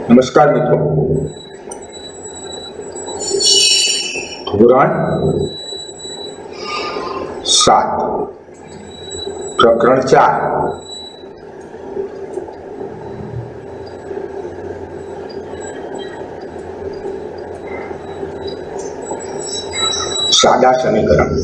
નમસ્કાર મિત્રો, ધોરણ 7 પ્રકરણ 4 સાદા સમીકરણ।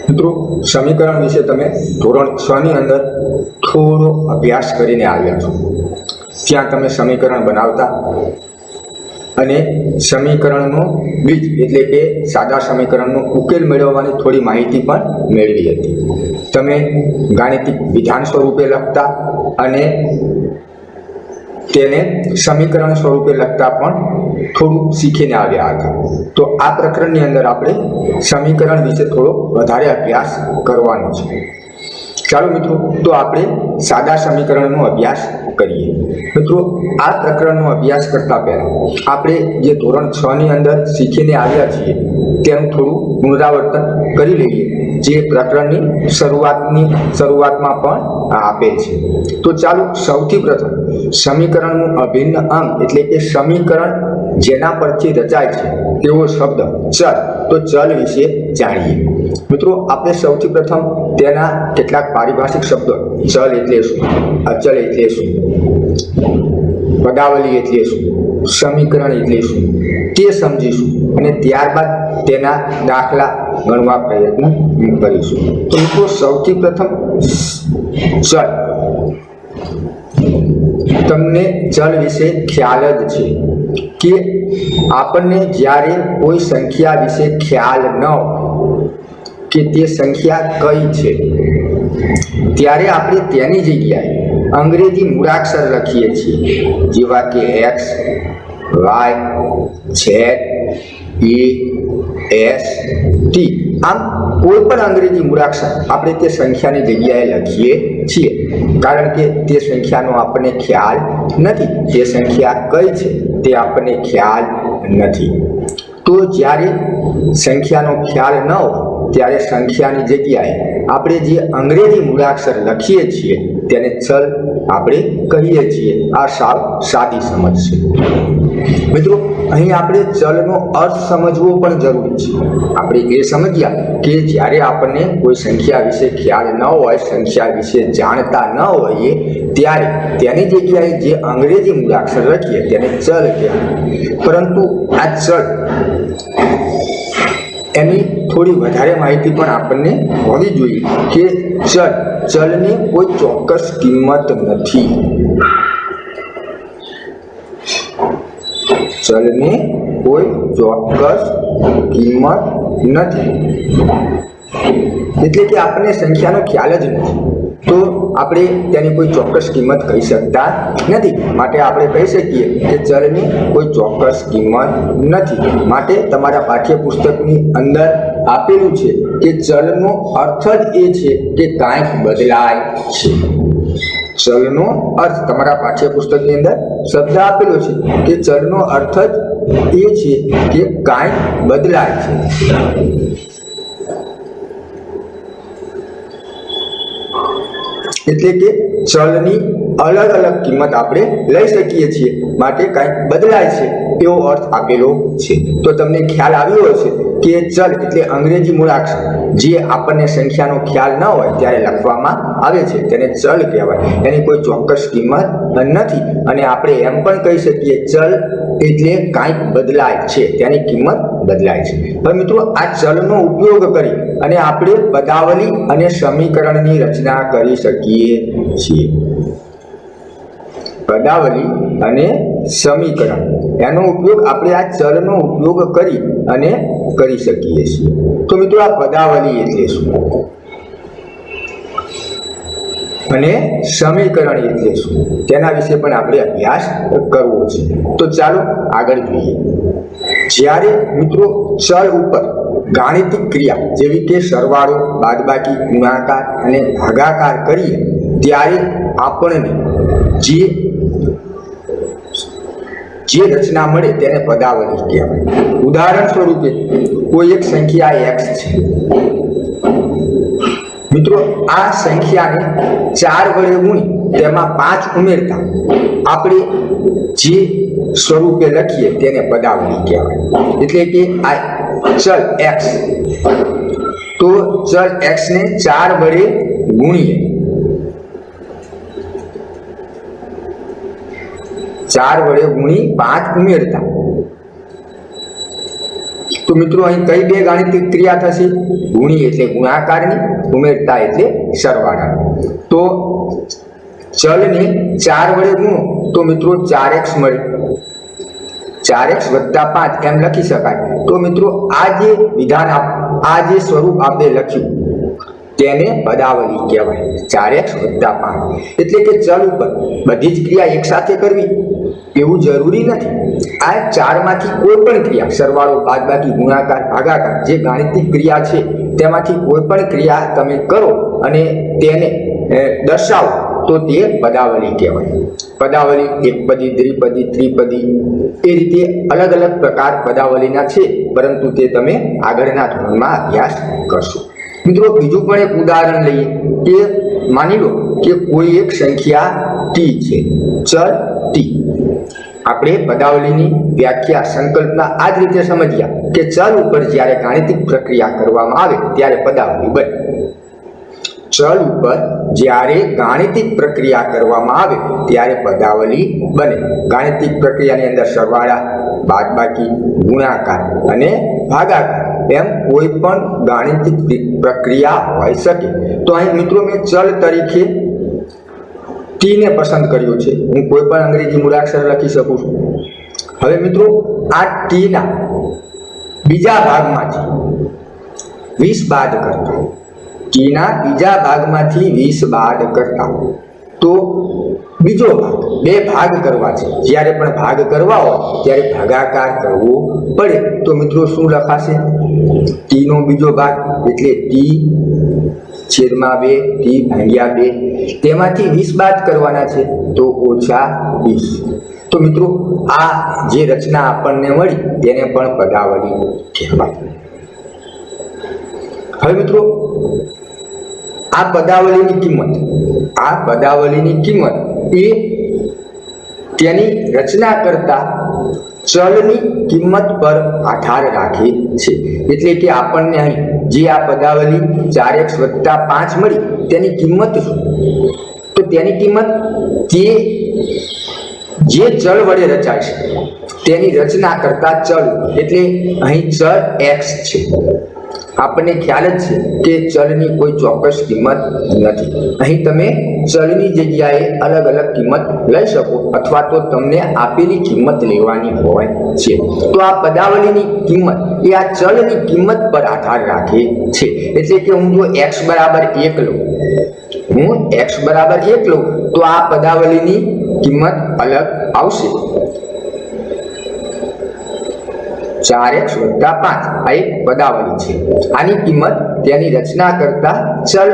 મિત્રો, સમીકરણ વિશે તમે ધોરણ 6 ની અંદર થોડો અભ્યાસ કરીને આવ્યા છો। ત્યાં તમે સમીકરણ બનાવતા અને સમીકરણનો બીજ એટલે કે સાદા સમીકરણનો ઉકેલ મેળવવાની થોડી માહિતી પણ મેળવી હતી। તમે ગાણિતિક વિધાન સ્વરૂપે લખતા અને તેને સમીકરણ સ્વરૂપે લખતા પણ થોડું શીખીને આવ્યા હતા। તો આ પ્રકરણની અંદર આપણે સમીકરણ વિશે થોડો વધારે અભ્યાસ કરવાનો છે। ચાલો મિત્રો, તો આપણે સાદા સમીકરણનો અભ્યાસ કરીએ। મિત્રો, આ પ્રકરણનો અભ્યાસ કરતા પહેલા આપણે જે ધોરણ 6 ની અંદર શીખીને આવ્યા છીએ તેનું થોડું પુનરાવર્તન કરી લઈએ, જે પ્રકરણની શરૂઆતમાં પણ આપેલ છે। તો ચાલો સૌથી પ્રથમ સમીકરણનું અભિન્ન અંગ એટલે કે સમીકરણ જેના પરથી રચાય છે તેવો શબ્દ ચલ, તો ચલ વિશે જાણીએ। મિત્રો, આપણે સૌથી પ્રથમ તેના કેટલાક પારિભાષિક શબ્દો ચલ એટલે શું, અચલ એટલે શું, પદાવલી એટલે શું, સમીકરણ એટલે શું તે સમજીશું અને ત્યારબાદ તેના દાખલા ગણવા પ્રયત્ન કરીશું। તો મિત્રો, સૌથી પ્રથમ ચલ, તમને ચલ વિશે ખ્યાલ જ છે કે આપણને જ્યારે કોઈ સંખ્યા વિશે ખ્યાલ ન હોય કે તે સંખ્યા કઈ છે ત્યારે આપણે તેની જગ્યાએ અંગ્રેજી મૂળાક્ષર લખીએ છીએ, જેવા કે એક્સ, વાય, ઝેડ, એ, એસ, ટી। આમ કોઈ પણ અંગ્રેજી મૂળાક્ષર આપણે તે સંખ્યાની જગ્યાએ લખીએ છીએ, કારણ કે તે સંખ્યાનો આપણને ખ્યાલ નથી, તે સંખ્યા કઈ છે તે આપણને ખ્યાલ નથી। તો જ્યારે સંખ્યાનો ખ્યાલ ન હોય ત્યારે સંખ્યાની જગ્યાએ આપણે જે અંગ્રેજી મૂળાક્ષર લખીએ છીએ તેને ચલ આપણે કહીએ છીએ। આ સાવ સાદી સમજ છે। મિત્રો, અહીં આપણે ચલનો અર્થ સમજવો પણ જરૂરી છે। આપણે એ સમજ્યા કે જ્યારે આપણને કોઈ સંખ્યા વિશે ખ્યાલ ન હોય, સંખ્યા વિશે જાણતા ન હોઈએ, ત્યારે તેની જગ્યાએ જે અંગ્રેજી મૂળાક્ષર લખીએ તેને ચલ કહેવાય। પરંતુ આ ચલ એની થોડી વધારે માહિતી પણ આપણને હોવી જોઈએ કે ચલની કોઈ ચોક્કસ કિંમત નથી, ચલની કોઈ ચોક્કસ કિંમત નથી, એટલે કે આપણને સંખ્યાનો ખ્યાલ જ નથી, તો આપણે તેની કોઈ ચોક્કસ કિંમત કહી શકતા નથી। માટે આપણે કહી શકીએ કે ચલની કોઈ ચોક્કસ કિંમત નથી। માટે તમારા પાઠ્યપુસ્તકની અંદર આપેલું છે કે ચલનો અર્થ જ એ છે કે કાંઈક બદલાય છે। ચલનો અર્થ તમારા પાઠ્યપુસ્તકની અંદર શબ્દ આપેલો છે કે ચલનો અર્થ જ એ છે કે કાંઈક બદલાય છે। એટલે કે ચલની અલગ અલગ કિંમત આપણે લઈ શકીએ છીએ, માટે કાંઈક બદલાય છે એવો અર્થ આપેલો છે। તો તમને ખ્યાલ આવ્યો હશે કે ચલ એટલે અંગ્રેજી મૂળાક્ષર જે આપણને સંખ્યાનો ખ્યાલ ન હોય ત્યારે લખવામાં આવે છે તેને ચલ કહેવાય। એની કોઈ ચોક્કસ કિંમત નથી અને આપણે એમ પણ કહી શકીએ ચલ એટલે કાંઈક બદલાય છે, તેની કિંમત બદલાય છે। હવે મિત્રો, આ ચલનો ઉપયોગ કરી અને આપણે પદાવલી અને સમીકરણની રચના કરી શકીએ છીએ। પદાવલી અને સમીકરણ એનો ઉપયોગ આપણે આ ચલનો ઉપયોગ કરી અને કરી શકીએ છીએ। તો મિત્રો, આ પદાવલી એટલે શું અને સમીકરણ એટલે શું તેના વિશે પણ આપણે અભ્યાસ કરવો છે। તો ચાલો આગળ જોઈએ। જ્યારે મિત્રો ચલ ઉપર ગાણિતિક ક્રિયા જેવી કે સરવાળો, બાદબાકી, ગુણાકાર અને ભાગાકાર કરીએ ત્યારે આપણને જે રચના મળે તેને પદાવલી કહેવાય. ઉદાહરણ સ્વરૂપે કોઈ એક સંખ્યા x છે. મિત્રો આ સંખ્યાને 4 વડે ગુણી તેમાં 5 ઉમેરતા આપણે જે સ્વરૂપે લખીએ તેને પદાવલી કહેવાય. એટલે કે આ ચલ x, તો ચલ x ને 4 વડે ગુણીએ, 4 વડે ગુણી 5 ઉમેરતા, તો મિત્રો અહીં કઈ બે ગાણિતિક ક્રિયા થશે? ગુણી એટલે ગુણાકારની, ઉમેરતા એટલે સરવાળાની. તો ચલને 4 વડે ગુણો તો મિત્રો 4x મળે, 4x વત્તા 5 એમ લખી શકાય. તો મિત્રો આ જે વિધાન, આ જે સ્વરૂપ આપણે લખ્યું તેને પદાવલી કહેવાય, 4x વત્તા 5. એટલે કે ચલ ઉપર બધી જ ક્રિયા એકસાથે કરવી એવું જરૂરી નથી. આ 4 માંથી કોઈ પણ ક્રિયા, સરવાળો, બાદબાકી, ગુણાકાર, ભાગાકાર, જે ગાણિતિક ક્રિયા છે તેમાંથી કોઈ પણ ક્રિયા તમે કરો અને તેને દર્શાવો તો તે પદાવલી કહેવાય. પદાવલી એકપદી, દ્વિપદી, ત્રિપદી એ રીતે અલગ અલગ પ્રકાર પદાવલીના છે, પરંતુ તે તમે આગળના ધોરણમાં અભ્યાસ કરશો. મિત્રો બીજું પણ એક ઉદાહરણ લઈએ કે માની લો કે કોઈ એક સંખ્યા t છે, ચલ t. આપણે પદાવલીની વ્યાખ્યા, સંકલ્પના આ જ રીતે સમજ્યા કે ચલ ઉપર જ્યારે ગાણિતિક પ્રક્રિયા કરવામાં આવે ત્યારે પદાવલી બને. ચલ ઉપર જ્યારે ગાણિતિક પ્રક્રિયા કરવામાં આવે ત્યારે પદાવલી બને. ગાણિતિક પ્રક્રિયાની અંદર સરવાળા, બાદબાકી, ગુણાકાર અને ભાગાકાર એમ કોઈ પણ ગાણિતિક પ્રક્રિયા હોઈ શકે. તો અહીં મિત્રો મેં ચલ તરીકે t ને પસંદ કર્યું છે. હું કોઈ પણ અંગ્રેજી મૂળાક્ષર લખી શકું છું. હવે મિત્રો આ t ના બીજા ભાગમાંથી 20 બાદ કરતા, t ના બીજા ભાગમાંથી 20 બાદ કરતા, તો બીજો ભાગ, બે ભાગ કરવા છે. જ્યારે પણ ભાગ કરવા હોય ત્યારે ભાગાકાર કરવો પડે. તો મિત્રો શું લખાશે? t નો બીજો ભાગ એટલે t છેદમાં 2, t ભાગ્યા 2, તેમાંથી 20 બાદ કરવાના છે તો ઓછા 20. તો મિત્રો આ જે રચના આપણને મળી તેને પણ પદાવલી કહેવાય. હવે મિત્રો આ પદાવલીની કિંમત એ તેની રચના કરતા ચલની કિંમત પર આધાર રાખે છે. એટલે કે આપણને અહીં જે આ પદાવલી 4x વત્તા 5 મળી તેની કિંમત શું? તો તેની કિંમત તે જે ચલ વડે રચાય છે તેની રચના કરતા ચલ, એટલે અહીં ચલ x છે. આપણને ખ્યાલ જ છે કે ચલની કોઈ ચોક્કસ કિંમત નથી. અહીં તમે ચલની જગ્યાએ અલગ અલગ કિંમત લઈ શકો અથવા તો તમને આપેલી કિંમત લેવાની હોય છે. તો આ પદાવલીની કિંમત એ આ ચલની કિંમત પર આધાર રાખે છે. એટલે કે હું જો x બરાબર 1 લઉં, તો આ પદાવલીની કિંમત અલગ આવશે. 4x વત્તા 5 આ એક પદાવલી છે. આની કિંમત તેની રચના કરતા ચલ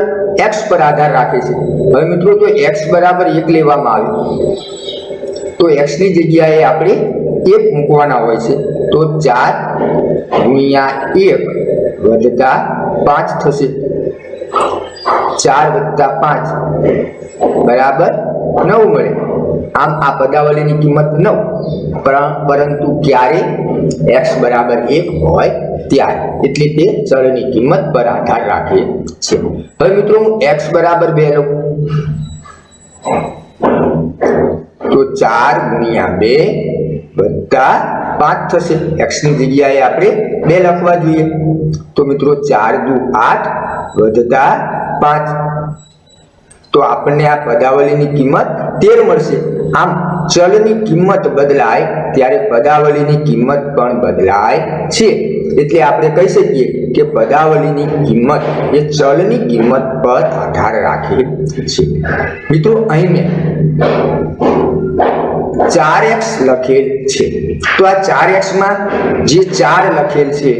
x પર આધાર રાખે છે. હવે મિત્રો જો x બરાબર 1 લેવામાં આવે તો x ની જગ્યાએ આપણે 1 મૂકવાના હોય છે. તો 4 ગુણ્યા 1 વત્તા 5 થશે. 4 વત્તા 5 બરાબર 9 મળે. આમ આ પદાવલીની કિંમત 9, પરંતુ ક્યારે? x બરાબર 1 હોય ત્યારે. એટલે તે ચલની કિંમત પર આધાર રાખે છે. હવે મિત્રો હું x બરાબર 2 લઉં તો 4 ગુણ્યા 2 વત્તા 5 થશે. x ની જગ્યાએ આપણે 2 લખવા જોઈએ. તો મિત્રો 4 દુ 8 વત્તા 5, તો આપણને આ પદાવલીની કિંમત 13 મળશે. આમ ચલની કિંમત બદલાય ત્યારે પદાવલીની કિંમત પણ બદલાય છે. એટલે આપણે કહી શકીએ કે પદાવલીની કિંમત એ ચલની કિંમત પર આધાર રાખે છે. મિત્રો અહીં મેં 4x લખેલ છે. તો આ 4x માં જે 4 લખેલ છે,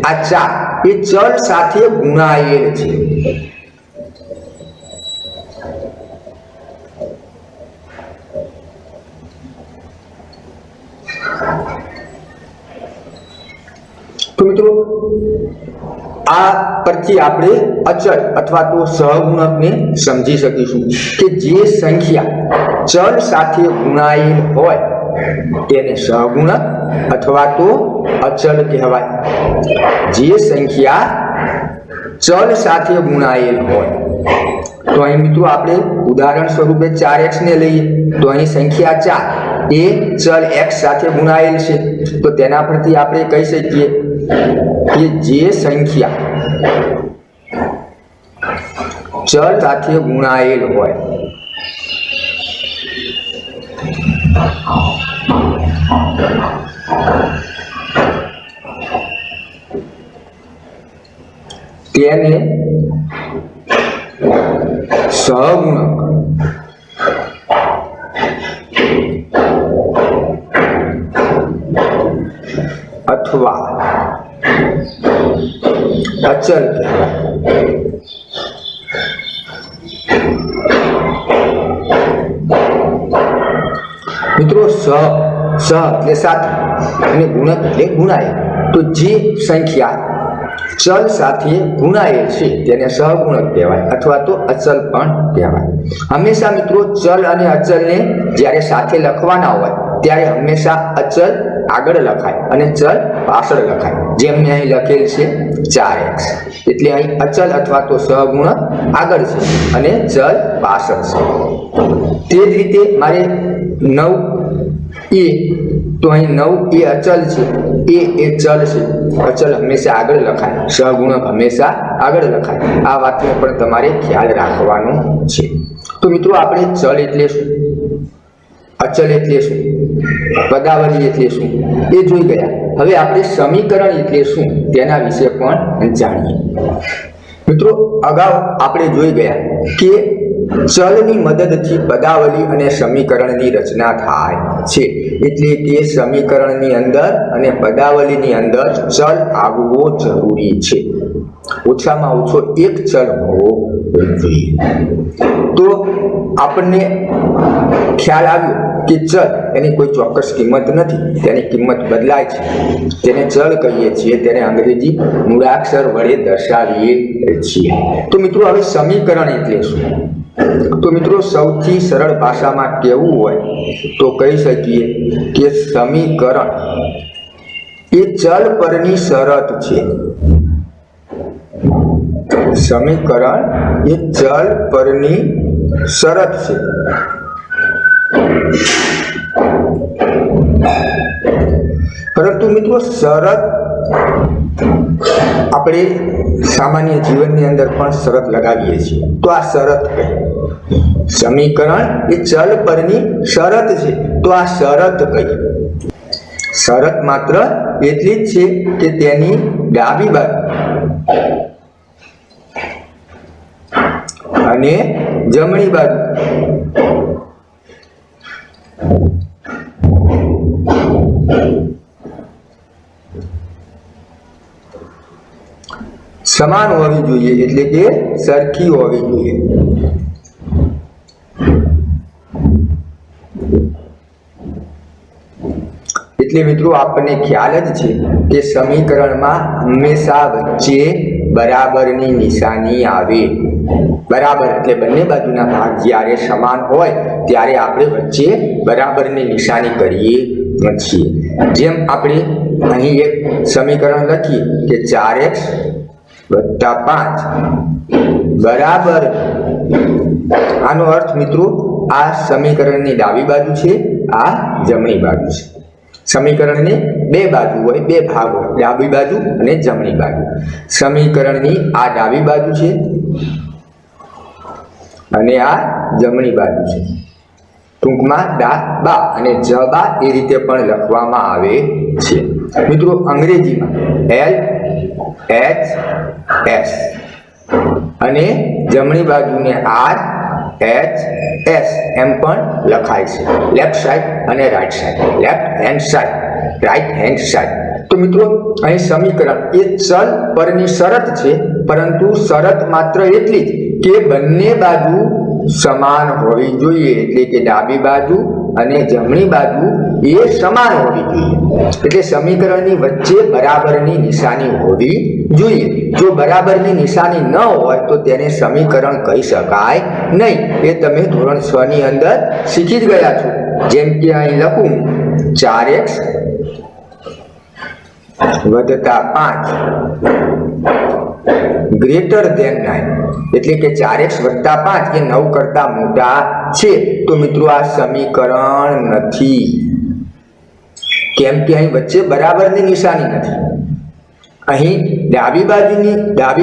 આ 4 એ ચલ સાથે ગુણાયેલ છે. આ પરથી આપણે અચળ અથવા તો સહગુણકને સમજી શકીશું કે જે સંખ્યા ચલ સાથે ગુણાયેલ હોય તેને સહગુણક અથવા તો અચળ કહેવાય. જે સંખ્યા ચલ સાથે ગુણાયેલ હોય તો અહીં મિત્રો આપણે ઉદાહરણ સ્વરૂપે 4x ને લઈએ તો અહીં સંખ્યા 4 એ ચલ x સાથે ગુણાયેલ છે. તો તેના પરથી આપણે કહી શકીએ કે જે સંખ્યા ચલ સાથે ગુણાયેલ હોય તેને સહગુણક અથવા અચલ કહેવાય. મિત્રો સહ એટલે સાથે અને ગુણક એટલે ગુણાય. તો જે સંખ્યા ચલ સાથે ગુણાયેલ છે તેને સહગુણક કહેવાય અથવા તો અચલ પણ કહેવાય. હંમેશા મિત્રો ચલ અને અચલને જ્યારે સાથે લખવાના હોય ત્યારે હંમેશા અચલ આગળ લખાય અને ચલ પાછળ લખાય. જેમ મેં અહીં લખેલ છે 4x એટલે અહીં અચલ અથવા તો સહગુણક આગળ છે અને ચલ પાછળ છે. તે જ રીતે મારે 9a તો અહીં 9 એ અચલ છે, એ ચલ છે. અચલ હંમેશા આગળ લખાય, સહગુણક હંમેશા આગળ લખાય. આ વાતનો પણ તમારે ખ્યાલ રાખવાનો છે. તો મિત્રો આપણે ચલ એટલે શું, અચલ એટલે શું, પદાવલી એટલે શું એ જોઈ ગયા. હવે આપણે સમીકરણ એટલે શું તેના વિશે પણ જાણીએ. મિત્રો અગાઉ આપણે જોઈ ગયા કે ચલની મદદથી પદાવલી અને સમીકરણની રચના થાય છે. એટલે કે સમીકરણની અંદર અને પદાવલીની અંદર ચલ આવવો જરૂરી છે. ઓછામાં ઓછો એક ચલ હોવો જોઈએ. તો આપણને ખ્યાલ આવ્યો કે ચલ એની કોઈ ચોક્કસ કિંમત નથી, તેની કિંમત બદલાય છે. તેને ચલ કહીએ છીએ, તેને અંગ્રેજી મૂળાક્ષર વડે દર્શાવીએ છીએ. તો મિત્રો હવે સમીકરણ એટલે શું? તો મિત્રો સૌથી સરળ ભાષામાં કહેવું હોય તો કહી શકીએ કે સમીકરણ એ ચલ પરની શરત છે. સમીકરણ એ ચલ પરની શરત છે. પરંતુ મિત્રો શરત આપણે સામાન્ય જીવનની અંદર પણ શરત લગાવીએ છીએ. તો આ શરત કઈ? સમીકરણ એ ચલ પરની શરત છે. તો આ શરત કઈ? શરત માત્ર એટલી જ છે કે તેની ડાબી બાજુ અને જમણી બાજુ સમાન હોવી જોઈએ, એટલે કે સરખી હોવી જોઈએ. એટલે મિત્રો આપણને ખ્યાલ જ છે કે સમીકરણમાં હંમેશા વચ્ચે બરાબરની નિશાની આવે. બરાબર એટલે બંને બાજુના ભાગ જ્યારે સમાન હોય ત્યારે આપણે વચ્ચે બરાબરની નિશાની કરીએ છીએ. જેમ આપણે અહીં એક સમીકરણ લખીએ કે 4x વત્તા 5 બરાબર. આનો અર્થ મિત્રો આ સમીકરણની ડાબી બાજુ છે, આ જમણી બાજુ છે. સમીકરણની બે બાજુ હોય, બે ભાગ હોય, ડાબી બાજુ અને જમણી બાજુ. સમીકરણની આ ડાબી બાજુ છે અને આ જમણી બાજુ છે. ટૂંકમાં ડા અને જબા એ રીતે પણ લખવામાં આવે છે. મિત્રો અંગ્રેજીમાં LHS અને જમણી બાજુને RHS એમ પણ લખાય છે. લેફ્ટ સાઈડ અને right side, left hand side, right hand side. તો મિત્રો અહીં સમીકરણ એ ચલ પરની શરત છે, પરંતુ શરત માત્ર એટલી જ કે બંને બાજુ સમાન હોવી જોઈએ. એટલે કે ડાબી બાજુ અને જમણી બાજુ એ સમાન હોવી જોઈએ। એટલે સમીકરણની વચ્ચે બરાબરની નિશાની હોવી જોઈએ। જો બરાબરની નિશાની ન હોય તો તેને સમીકરણ કહી શકાય નહીં। એ તમે ધોરણ 6 ની અંદર શીખી જ ગયા છો। જેમ કે અહીં લખું 4x વત્તા 5 ગ્રેટર ધેન 9 એટલે કે 4x વત્તા 5 એ 9 કરતા મોટા છે। તો મિત્રો આ સમીકરણ નથી, કેમ કે અહીં વચ્ચે બરાબરની નિશાની નથી। અહીં ડાબી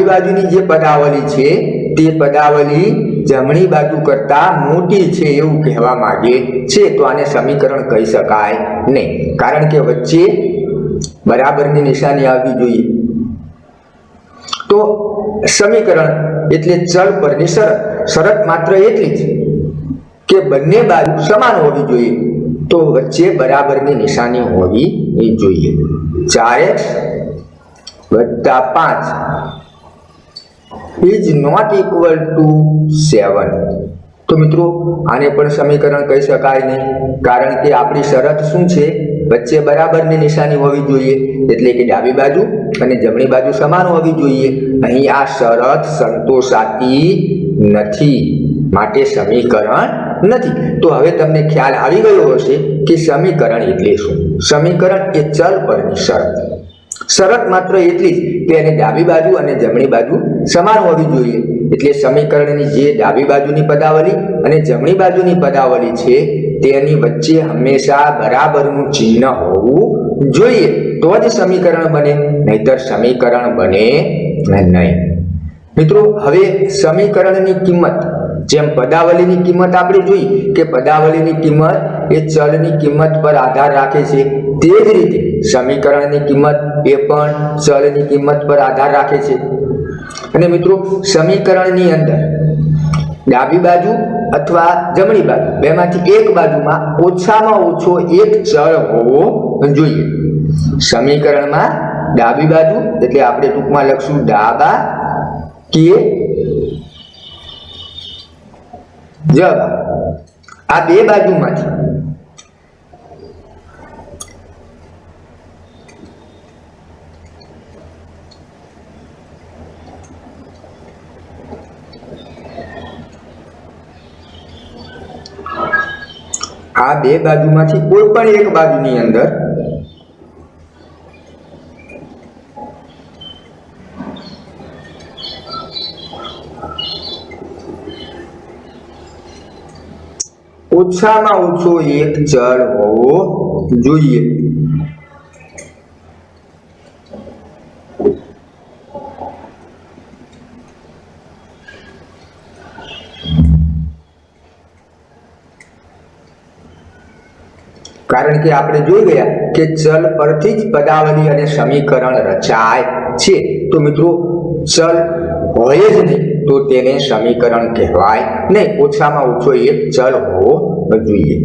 બાજુની જે પદાવલી છે તે પદાવલી જમણી બાજુ કરતા મોટી છે એવું કહેવા માંગે છે। તો આને સમીકરણ કહી શકાય નહીં, કારણ કે વચ્ચે બરાબરની નિશાની આવવી જોઈએ। તો સમીકરણ એટલે ચલ પરની શરત માત્ર એટલી જ કે બંને બાજુ સમાન હોવી જોઈએ, તો વચ્ચે બરાબરની નિશાની હોવી જોઈએ। 4x વત્તા 5 ઇઝ નોટ ઇક્વલ ટુ 7। તો મિત્રો આને પણ સમીકરણ કહી શકાય નહીં, કારણ કે આપણી શરત શું છે? વચ્ચે બરાબરની નિશાની હોવી જોઈએ, એટલે કે ડાબી બાજુ અને જમણી બાજુ સમાન હોવી જોઈએ। અહીં આ શરત સંતોષાતી નથી, માટે સમીકરણ નથી। તો હવે તમને ખ્યાલ આવી ગયો હશે કે સમીકરણ એટલે શું। સમીકરણ એ ચલ પરની શરત માત્ર એટલી જ કે એની ડાબી બાજુ અને જમણી બાજુ સમાન હોવી જોઈએ। એટલે સમીકરણની જે ડાબી બાજુની પદાવલી અને જમણી બાજુની પદાવલી છે તેની વચ્ચે હંમેશા બરાબરનું ચિહ્ન હોવું જોઈએ, તો જ સમીકરણ બને, નહીતર સમીકરણ બને નહીં। મિત્રો હવે સમીકરણની કિંમત, જેમ પદાવલીની કિંમત આપણે જોઈ કે પદાવલીની કિંમત એ ચલની કિંમત પર આધાર રાખે છે, તે જ રીતે સમીકરણની કિંમત એ પણ ચલની કિંમત પર આધાર રાખે છે। અને મિત્રો સમીકરણની અંદર ડાબી બાજુ અથવા જમણી બાજુ બેમાંથી એક બાજુમાં ઓછામાં ઓછો એક ચલ હોવો જોઈએ। સમીકરણમાં ડાબી બાજુ એટલે આપણે ટૂંકમાં લખશું ડાબા કે જબા, આ બે બાજુમાંથી કોઈ પણ એક બાજુની અંદર ઓછામાં ઓછો એક ચલ હોવો જોઈએ। કારણ કે આપણે જોઈ ગયા કે ચલ પરથી જ પદાવલી અને સમીકરણ રચાય છે। તો મિત્રો ચલ હોય જ નહીં તો તેને સમીકરણ કહેવાય નહીં, ઓછામાં ઓછો એક ચલ હોવો જોઈએ।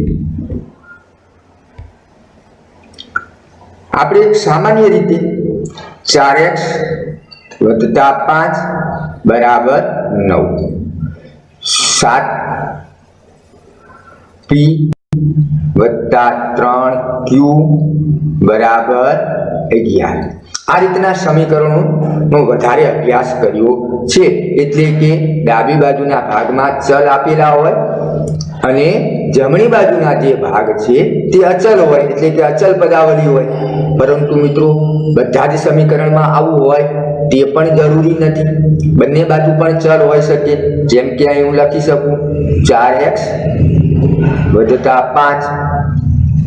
આપણે સામાન્ય રીતે 4x વત્તા 5 બરાબર 9, 7p વત્તા 3q બરાબર 11 આ રીતના સમીકરણોનો વધારે અભ્યાસ કર્યો છે। એટલે કે ડાબી બાજુના ભાગમાં ચલ આપેલા હોય અને જમણી બાજુના જે ભાગ છે તે અચલ હોય, એટલે કે અચલ પદાવલી હોય। પરંતુ મિત્રો બધા જ સમીકરણમાં આવું હોય તે પણ જરૂરી નથી, બંને બાજુ પણ ચલ હોઈ શકે। જેમ કે અહીં હું લખી શકું 4x વત્તા 5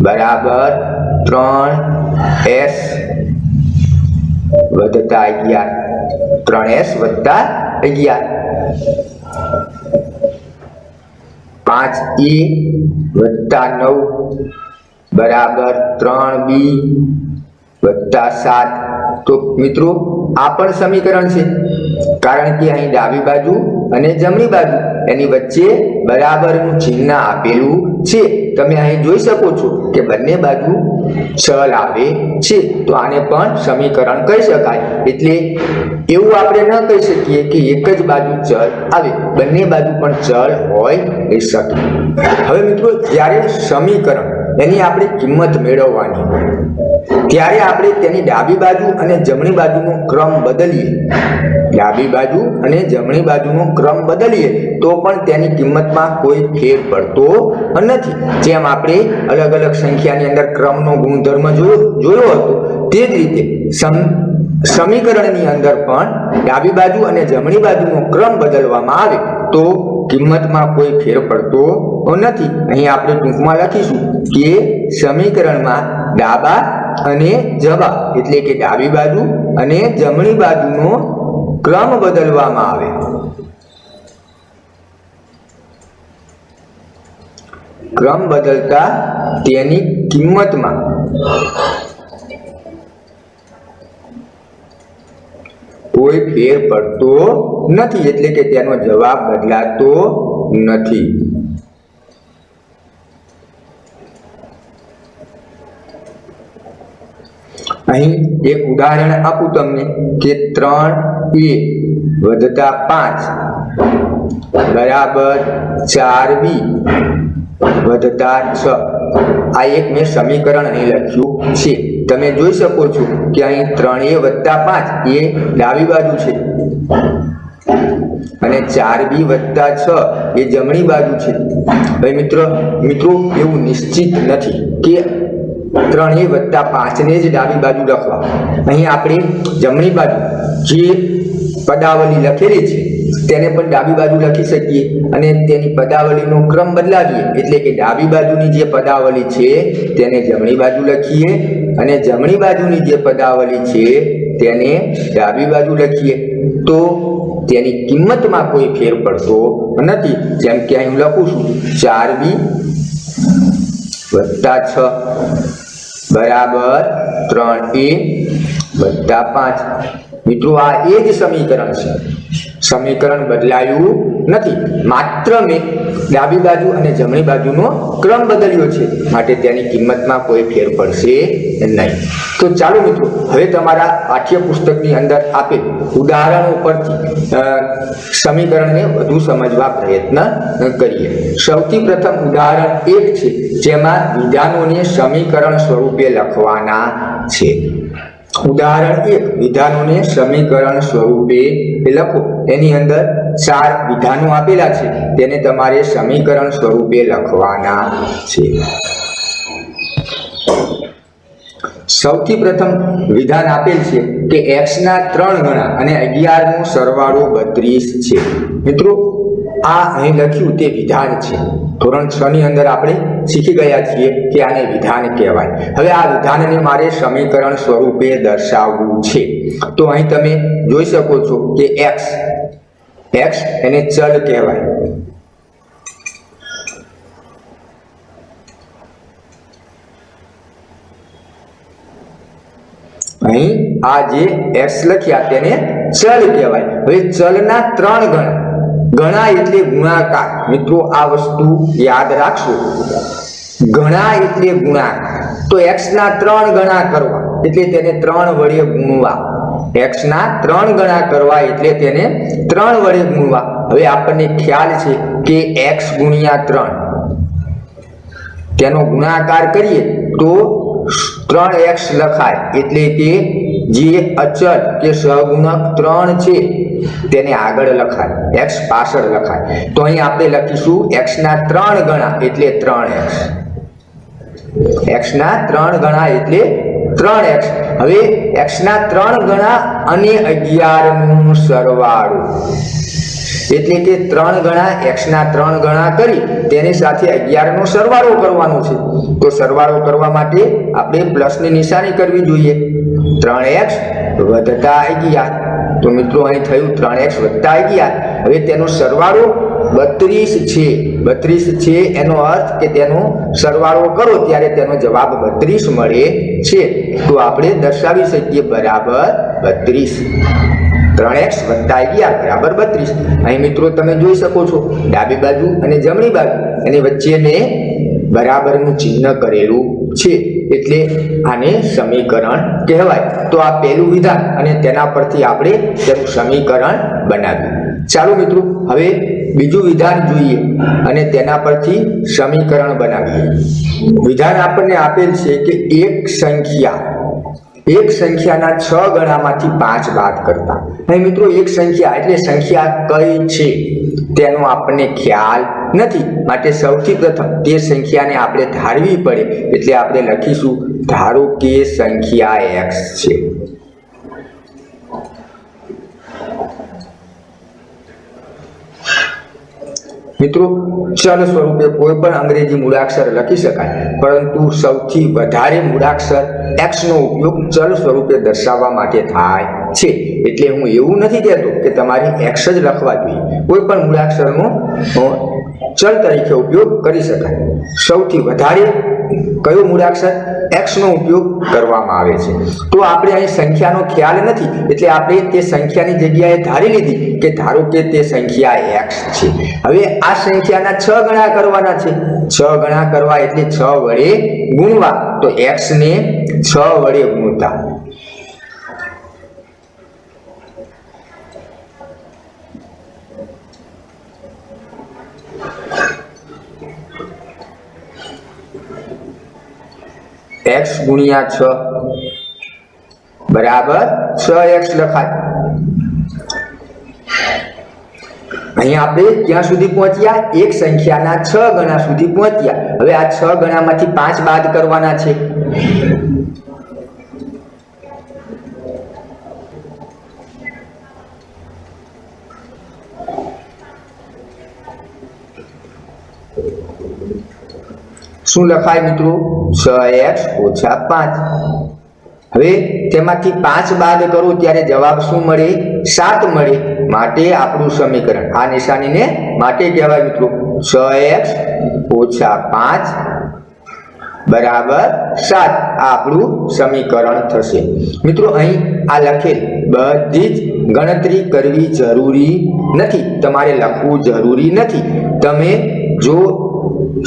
બરાબર 3s વત્તા 11, 3s વત્તા 11, 5a વત્તા 9 બરાબર 3b વત્તા 7। તો મિત્રો આ પણ સમીકરણ છે, કારણ કે અહીં ડાબી બાજુ અને જમણી બાજુ એની વચ્ચે બરાબરનું ચિહ્ન આપેલું છે. તમે અહીં જોઈ શકો છો કે બંને બાજુ ચલ આવે છે, તો આને પણ સમીકરણ કહી શકાય. એટલે એવું આપણે ન કહી શકીએ કે એક જ બાજુ ચલ આવે, બંને બાજુ પણ ચલ હોય શકે. હવે મિત્રો, જ્યારે સમીકરણ એની આપણે કિંમત મેળવવાની ત્યારે આપણે તેની ડાબી બાજુ અને જમણી બાજુનો ક્રમ બદલીએ. ડાબી બાજુ અને જમણી બાજુનો ક્રમ બદલીએ તો પણ તેની કિંમતમાં કોઈ ફેર પડતો નથી. જેમ આપણે અલગ અલગ સંખ્યાની અંદર ક્રમનો ગુણધર્મ જોયો હતો, તે જ રીતે સમીકરણની અંદર પણ ડાબી બાજુ અને જમણી બાજુનો ક્રમ બદલવામાં આવે તો કિંમતમાં કોઈ ફેર પડતો નથી. અહીં આપણે ટૂંકમાં લખીશું કે સમીકરણમાં ડાબા અને જબા એટલે કે ડાબી બાજુ અને જમણી બાજુનો ક્રમ બદલવામાં આવે. ક્રમ બદલતા તેની કિંમતમાં કોઈ ફેર પડતો નથી, એટલે કે તેનો જવાબ બદલાતો નથી. અહીં એક ઉદાહરણ આપું તમને કે 3a વત્તા 5 બરાબર 4b વત્તા 6. આ એક મેં સમીકરણ અહીં લખ્યું છે. તમે જોઈ શકો છો કે અહીં 3a વત્તા 5 એ ડાબી બાજુ છે અને 4b વત્તા 6 એ જમણી બાજુ છે. હવે મિત્રો એવું નિશ્ચિત નથી કે 3a વત્તા 5 ને જ ડાબી બાજુ લખવા. અહીં આપણે જમણી બાજુ જે પદાવલી લખેલી છે તેને પણ ડાબી બાજુ લખી શકીએ અને તેની પદાવલીનો ક્રમ બદલાવીએ, એટલે કે ડાબી બાજુની જે પદાવલી છે તેને જમણી બાજુ લખીએ અને જમણી બાજુની જે પદાવલી છે તેને ડાબી બાજુ લખીએ તો તેની કિંમતમાં કોઈ ફેર પડતો નથી. જેમ કે અહીં લખું છું 4b વત્તા 6 બરાબર 3a વત્તા 5. મિત્રો, આ એ જ સમીકરણ છે. સમીકરણ બદલાયું નથી, માત્ર મેં ડાબી બાજુ અને જમણી બાજુનો ક્રમ બદલ્યો છે, માટે તેની કિંમતમાં કોઈ ફેર પડશે નહીં. તો ચાલો મિત્રો, હવે તમારા પાઠ્યપુસ્તકની અંદર આપેલ ઉદાહરણો પરથી સમીકરણને વધુ સમજવા પ્રયત્ન કરીએ. સૌથી પ્રથમ ઉદાહરણ 1 છે, જેમાં વિધાનોને સમીકરણ સ્વરૂપે લખવાના છે. ઉદાહરણ 1, વિધાનોને સમીકરણ સ્વરૂપે લખો. એની અંદર 4 વિધાનો આપેલા છે, તેને તમારે સમીકરણ સ્વરૂપે લખવાના છે. સૌથી પ્રથમ વિધાન આપેલ છે કે x ના 3 ગણા અને 11 નો સરવાળો 32 છે. મિત્રો, આ અહીં લખ્યું તે વિધાન છે. ધોરણ 6 ની અંદર આપણે શીખી ગયા છીએ કે આને વિધાન કહેવાય. હવે આ વિધાનને મારે સમીકરણ સ્વરૂપે દર્શાવવું છે. તો અહીં તમે જોઈ શકો છો કે x એને ચલ કહેવાય. અહીં આ જે x લખ્યા તેને ચલ કહેવાય. હવે ચલના 3 ગણા એટલે ગુણાકાર. મિત્રો, આ વસ્તુ યાદ રાખશો. ગણા એટલે ગુણાકાર. તો x ના 3 ગણા કરવા એટલે તેને 3 વડે ગુણવા. x ના 3 ગણા કરવા એટલે તેને 3 વડે ગુણવા. હવે આપણને ખ્યાલ છે કે x ગુણ્યા 3 તેનો ગુણાકાર કરીએ તો 3x લખાય, એટલે કે જે અચળ કે સહગુણક 3 છે તેને આગળ લખાય, x પાછળ લખાય. તો અહીં આપણે લખીશું x ના 3 ગણા એટલે 3x. x ના 3 ગણા એટલે 3x. હવે x ના 3 ગણા અને 11 નો સરવાળો એટલે કે 3 ગણા x ના 3 ગણા કરી તેની સાથે 11 નો સરવાળો કરવાનો છે. તો સરવાળો કરવા માટે આપણે પ્લસની નિશાની કરવી જોઈએ. 3x વત્તા 11. તો મિત્રો, અહીં થયું 3x વત્તા 11. હવે તેનો સરવાળો 32 છે. 32 છે એનો અર્થ કે તેનો સરવાળો કરો ત્યારે તેનો જવાબ 32 મળે છે. તો આપણે દર્શાવી શકીએ બરાબર 32. 3x + 11 = 32। અહીં મિત્રો તમે જોઈ શકો છો ડાબી બાજુ અને જમણી બાજુ એની વચ્ચે મેં બરાબરનું ચિહ્ન કરેલું છે, એટલે આને સમીકરણ કહેવાય। તો આ પહેલું વિધાન અને તેના પરથી આપણે તેનું સમીકરણ બનાવ્યું। ચાલો મિત્રો હવે બીજું વિધાન જોઈએ અને તેના પરથી સમીકરણ બનાવીએ। વિધાન આપણને આપેલ છે કે એક સંખ્યાના 6 ગણામાંથી 5 બાદ કરતા। અહીં મિત્રો એક સંખ્યા એટલે સંખ્યા કઈ છે તેનો આપણને ખ્યાલ નથી, માટે સૌથી પ્રથમ તે સંખ્યાને આપણે ધારવી પડે, એટલે આપણે લખીશું ધારો કે સંખ્યા x છે। મિત્રો ચલ સ્વરૂપે કોઈ પણ અંગ્રેજી મૂળાક્ષર લખી શકાય, પરંતુ સૌથી વધારે મૂળાક્ષર x નો ઉપયોગ ચલ સ્વરૂપે દર્શાવવા માટે થાય છે। એટલે હું એવું નથી કહેતો કે તમારે x જ લખવા જોઈએ, કોઈ પણ મૂળાક્ષરનો ચલ તરીકે ઉપયોગ કરી શકાય। સૌથી વધારે કયો મૂળાક્ષર x નો ઉપયોગ કરવામાં આવે છે। તો આપણે અહીં સંખ્યાનો ખ્યાલ નથી, એટલે આપણે તે સંખ્યાની જગ્યાએ ધારી લીધી કે ધારો કે તે સંખ્યા x છે। હવે આ સંખ્યાના 6 ગણા કરવાના છે। 6 ગણા કરવા એટલે 6 વડે ગુણવા, તો x ને 6 વડે ગુણતા x ગુણ્યા 6 બરાબર 6x લખાય। અહીં આપણે ક્યાં સુધી પહોંચ્યા? એક સંખ્યાના 6 ગણા સુધી પહોંચ્યા। હવે આ 6 ગણામાંથી 5 બાદ કરવાના છે। શું લખાય મિત્રો? 6x - 5। હવે તેમાંથી 5 બાદ કરો ત્યારે જવાબ શું મળે? 7 મળે। માટે આપણું સમીકરણ આ નિશાનીને માટે કહેવાય મિત્રો। 6x - 5 બરાબર 7 આ આપણું સમીકરણ થશે। મિત્રો અહીં આ લખેલ બધી જ ગણતરી કરવી જરૂરી નથી, તમારે લખવું જરૂરી નથી। તમે જો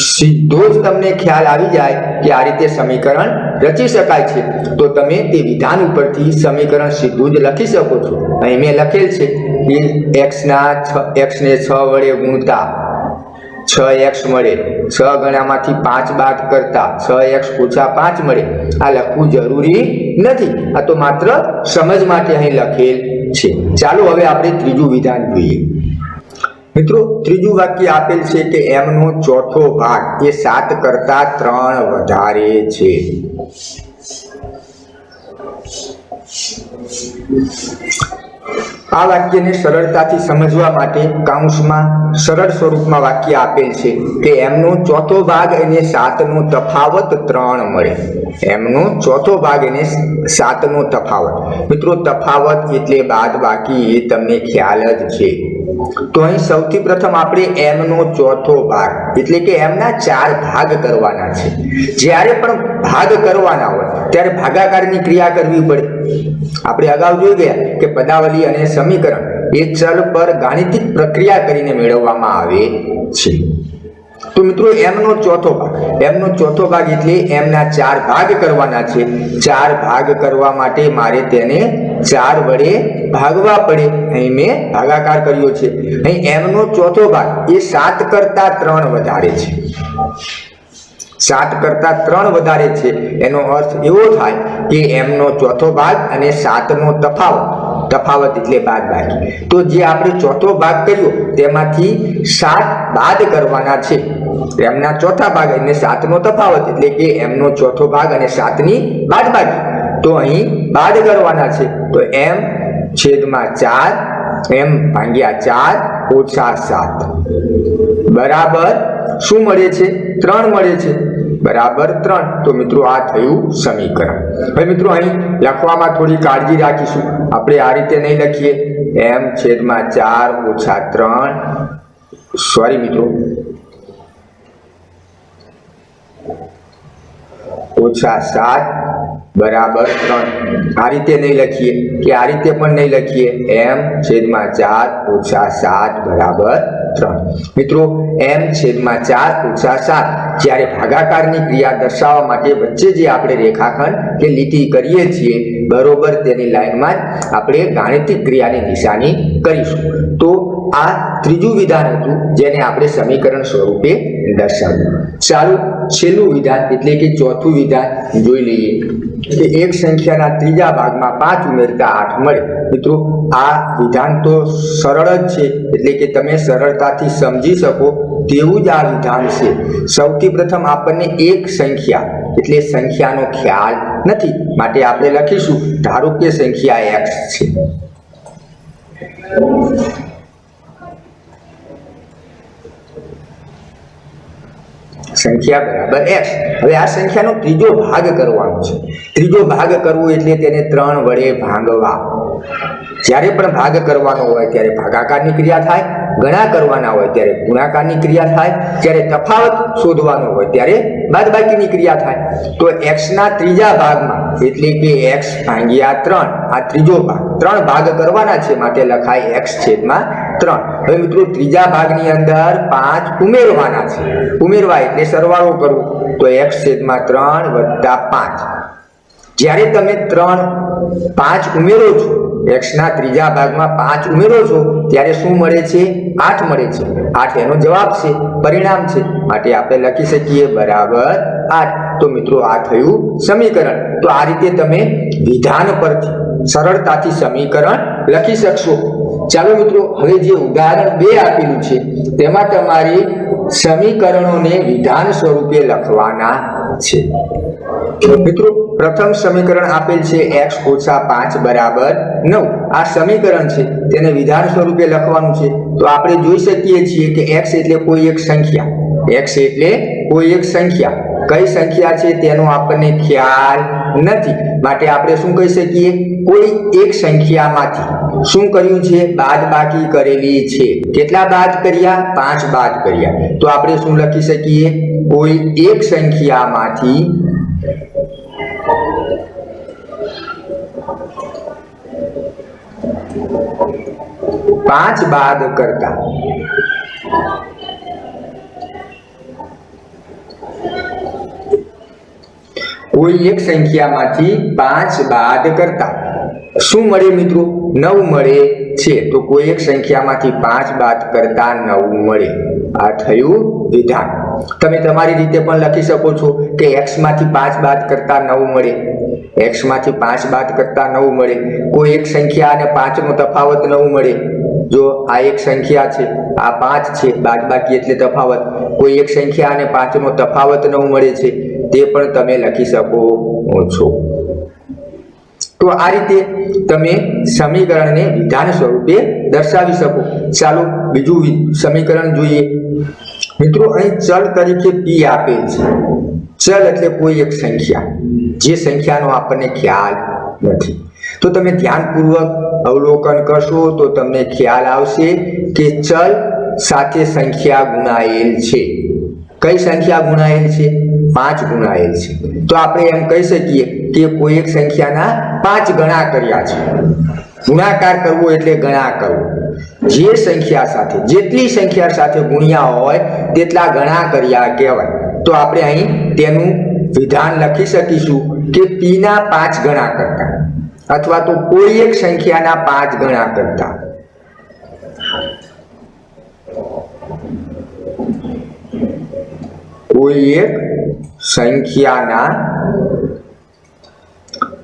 સીધો જ તમને ખ્યાલ આવી જાય કે આ રીતે સમીકરણ રચી શકાય છે, તો તમે તે વિધાન ઉપરથી સમીકરણ સીધું જ લખી શકો છો। અહીં મેં લખેલ છે કે x ને 6 વડે ગુણતા 6x મળે, 6 ગણામાંથી 5 બાદ કરતા 6x - 5 મળે। આ લખવું જરૂરી નથી, આ તો માત્ર સમજ માટે અહીં લખેલ છે। ચાલો હવે આપણે ત્રીજું વિધાન જોઈએ। મિત્રો ત્રીજું વાક્ય આપેલ છે કે m નો ચોથો ભાગ એ 7 કરતા 3 વધારે છે। આ વાક્યને સરળતાથી સમજવા માટે કૌંસમાં સરળ સ્વરૂપમાં વાક્ય આપેલ છે કે m નો ચોથો ભાગ અને 7 નો તફાવત 3 મળે। m નો ચોથો ભાગ અને 7 નો તફાવત, મિત્રો તફાવત એટલે બાદબાકી, એ તમને ખ્યાલ જ છે। તો અહીં સૌથી પ્રથમ આપણે m નો ચોથો ભાગ એટલે કે m ના 4 ભાગ કરવાના છે। જ્યારે પણ ભાગ કરવાના હોય ત્યારે ભાગાકારની ક્રિયા કરવી પડે। આપણે અગાઉ જોઈ ગયા કે પદાવલી અને સમીકરણ એ ચલ પર ગાણિતિક પ્રક્રિયા કરીને મેળવવામાં આવે છે। તો મિત્રો m નો ચોથો ભાગ એટલે m ના 4 ભાગ કરવાના છે। 4 ભાગ કરવા માટે મારે તેને 4 વડે ભાગવા પડે। અહીં મેં ભાગાકાર કર્યો છે। અહીં m નો ચોથો ભાગ એ 7 કરતા 3 વધારે છે। 7 કરતા 3 વધારે છે એનો અર્થ એવો થાય કે m નો ચોથો ભાગ અને 7 નો તફાવત એટલે બાદબાકી। તો જે આપણે ચોથો ભાગ કર્યો તેમાંથી 7 બાદ કરવાના છે। m ના ચોથા ભાગ અને 7 નો તફાવત એટલે કે m નો ચોથો ભાગ અને 7 ની બાદબાકી, તો અહીં બાદ કરવાના છે। તો m ભાગ્યા 4 - 7 બરાબર શું મળે છે? 3 મળે છે, બરાબર 3। તો મિત્રો આ થયું સમીકરણ। હવે મિત્રો અહીં લખવામાં થોડી કાળજી રાખીશું, આપણે આ રીતે નહીં લખીએ m/4 - 3 સોરી મિત્રો -7 बराबर 3। आ रीते नहीं लखीए कि आ रीते पण नहीं लखीए m/4 - 7 बराबर 3। मित्रों m/4 - 7 જ્યારે ભાગાકારની ક્રિયા દર્શાવવા માટે વચ્ચે જે આપણે રેખાખંડ કે લીટી કરીએ છીએ બરોબર તેની લાઈનમાં જ આપણે ગાણિતિક ક્રિયાની નિશાની કરીશું। તો આ ત્રીજું વિધાન હતું જેને આપણે સમીકરણ સ્વરૂપે દર્શાવ્યું। ચાલો છેલ્લું વિધાન એટલે કે ચોથું વિધાન જોઈ લઈએ કે એક સંખ્યાના ત્રીજા ભાગમાં 5 ઉમેરતા 8 મળે। મિત્રો આ વિધાન તો સરળ જ છે એટલે કે તમે સરળતાથી સમજી શકો તેવું જ આ વિધાન છે। સૌથી પ્રથમ આપણને એક સંખ્યા એટલે સંખ્યાનો ખ્યાલ નથી માટે આપણે લખીશું ધારો કે સંખ્યા x છે। संख्या बराबर x। હવે આ સંખ્યાનો ત્રીજો ભાગ કરવાનો છે। ત્રીજો ભાગ કરવો એટલે તેને 3 વડે ભાગવા। જ્યારે પણ ભાગ કરવાનો હોય ત્યારે ભાગાકારની ક્રિયા થાય, ગણા કરવાના હોય ત્યારે ગુણાકારની ક્રિયા થાય, જ્યારે તફાવત શોધવાનો હોય ત્યારે બાદબાકીની ક્રિયા થાય। તો x ના ત્રીજા ભાગમાં એટલે કે x ભાગ્યા 3 આ ત્રીજો ભાગ 3 ભાગ કરવાના છે માટે લખાય x/3। હવે મિત્રો ત્રીજા ભાગની અંદર 5 ઉમેરવાના છે। ઉમેરવા એટલે સરવાળો કરવો તો x/3 + 5। જ્યારે તમે 5 ઉમેરો છો x ના ત્રીજા ભાગમાં 5 ઉમેરો છો ત્યારે શું મળે છે? 8 મળે છે। 8 એનો જવાબ છે, પરિણામ છે માટે આપણે લખી શકીએ બરાબર 8। તો મિત્રો આ થયું સમીકરણ। તો આ રીતે તમે વિધાન પરથી સરળતાથી સમીકરણ લખી શકશો। ચાલો મિત્રો હવે જે ઉદાહરણ 2 આપેલું છે તેમાં તમારે સમીકરણોને વિધાન સ્વરૂપે લખવાના છે। મિત્રો પ્રથમ સમીકરણ આપેલ છે x - 5 બરાબર 9। આ સમીકરણ છે તેને વિધાન સ્વરૂપે લખવાનું છે। તો આપણે જોઈ શકીએ છીએ કે x એટલે કોઈ એક સંખ્યા, x એટલે કોઈ એક સંખ્યા, કઈ સંખ્યા છે તેનો આપણને ખ્યાલ નથી માટે આપણે શું કહી શકીએ? કોઈ એક સંખ્યામાંથી શું કર્યું છે? બાદબાકી કરેલી છે। કેટલા બાદ કર્યા? 5 બાદ કર્યા। તો આપણે શું લખી શકીએ? કોઈ એક સંખ્યામાંથી 5 બાદ કરતા કોઈ એક સંખ્યામાંથી 5 બાદ કરતા શું મળે મિત્રો? 9 મળે છે। તો કોઈ એક સંખ્યામાંથી 5 બાદ કરતા 9 મળે। આ થયું વિધાન। તમે તમારી રીતે પણ લખી શકો છો કે x માંથી 5 બાદ કરતા 9 મળે, x માંથી 5 બાદ કરતા 9 મળે। કોઈ એક સંખ્યા અને 5 નો તફાવત 9 મળે। જો આ એક સંખ્યા છે, આ 5 છે, બાદબાકી એટલે તફાવત। કોઈ એક સંખ્યા અને 5 નો તફાવત 9 મળે છે તે પણ તમે લખી શકો છો। તો આ રીતે તમે સમીકરણને વિધાન સ્વરૂપે દર્શાવી શકો। ચાલો બીજું સમીકરણ જોઈએ। મિત્રો અહીં ચલ તરીકે p આપેલ છે। ચલ એટલે કોઈ એક સંખ્યા, જે સંખ્યાનો આપણને ખ્યાલ નથી। તો તમે ધ્યાનપૂર્વક અવલોકન કરશો તો તમને ખ્યાલ આવશે કે ચલ સાથે સંખ્યા ગુણાયેલ છે। કઈ સંખ્યા ગુણાયેલ છે? 5 ગુણાયેલ છે। તો આપણે એમ કહી શકીએ કે કોઈ એક સંખ્યાના 5 ગણા કર્યા છે। ગુણાકાર કરવો એટલે ગણા કરવો। જે સંખ્યા સાથે, જેટલી સંખ્યા સાથે ગુણ્યા હોય તેટલા ગણા કર્યા કહેવાય। તો આપણે અહીં તેનું વિધાન લખી શકીશું કે p ના 5 ગણા કરતા અથવા તો કોઈ એક સંખ્યાના 5 ગણા કરતા। કોઈ એક સંખ્યાના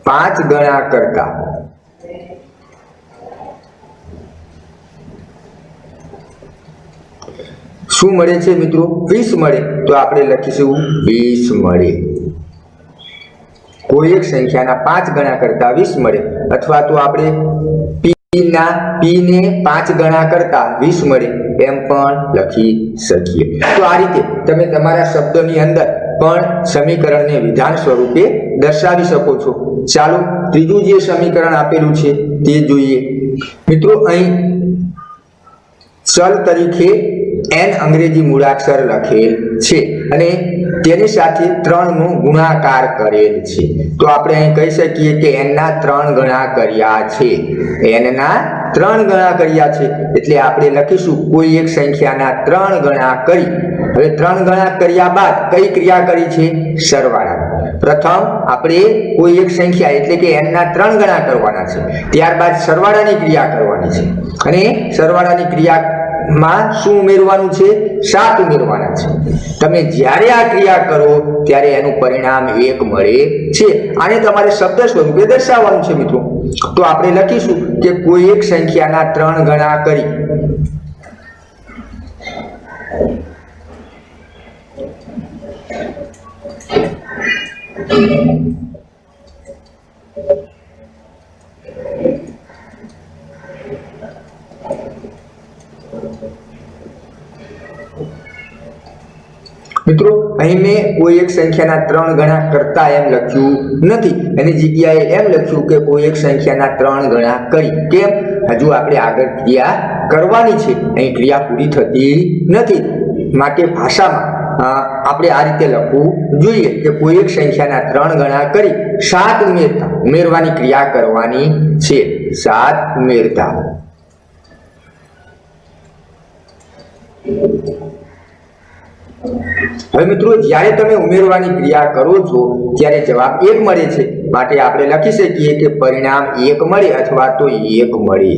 5 ગણા કરતા શું મળે છે મિત્રો? 20 મળે। તો આપણે લખીશું 20 મળે। કોઈ એક સંખ્યાના 5 ગણા કરતા 20 મળે અથવા તો આપણે p ને 5 ગણા કરતા 20 મળે એમ પણ લખી શકીએ। તો આ રીતે તમે તમારા શબ્દોની અંદર પણ સમીકરણને વિધાન સ્વરૂપે દર્શાવી શકો છો। ચાલો ત્રીજું જે સમીકરણ આપેલું છે તે જોઈએ। મિત્રો અહીં ચલ તરીકે n અંગ્રેજી મૂળાક્ષર લખેલ છે। અને તેની સાથે 3 નો ગુણાકાર કરેલ છે, તો આપણે અહીં કહી શકીએ કે n ના 3 ગણા કર્યા છે. n ના 3 ગણા કર્યા છે એટલે આપણે લખીશું કોઈ એક સંખ્યાના 3 ગણા કરી. હવે 3 ગણા કર્યા બાદ કઈ ક્રિયા કરી છે? સરવાળા. પ્રથમ આપણે કોઈ એક સંખ્યા એટલે કે n ના 3 ગણા કરવાના છે, ત્યારબાદ સરવાળાની ક્રિયા કરવાની છે, અને સરવાળાની ક્રિયામાં શું ઉમેરવાનું છે? 7 ઉમેરવાના છે. તમે જ્યારે આ ક્રિયા કરો ત્યારે એનું પરિણામ 1 મળે છે. આને તમારે શબ્દ સ્વરૂપે દર્શાવવાનું છે મિત્રો. તો આપણે લખીશું કે કોઈ એક સંખ્યાના 3 ગણા કરી મિત્રો અહીં મેં કોઈ એક સંખ્યાના 3 ગણા કરતા એમ લખ્યું નથી, એની જગ્યાએ એમ લખ્યું કે કોઈ એક સંખ્યાના 3 ગણા કરી. કેમ? હજુ આપણે આગળ ક્રિયા કરવાની છે, અહીં ક્રિયા પૂરી થતી નથી, માટે ભાષામાં આપણે આ રીતે લખવું જોઈએ કે કોઈ એક સંખ્યાના 3 ગણા કરી 7 ઉમેરવાની ક્રિયા કરવાની છે. 7 ઉમેરતા. હવે મિત્રો જ્યારે તમે ઉમેરવાની ક્રિયા કરો છો ત્યારે જવાબ 1 મળે છે, માટે આપણે લખી શકીએ કે પરિણામ 1 મળે અથવા તો 1 મળે.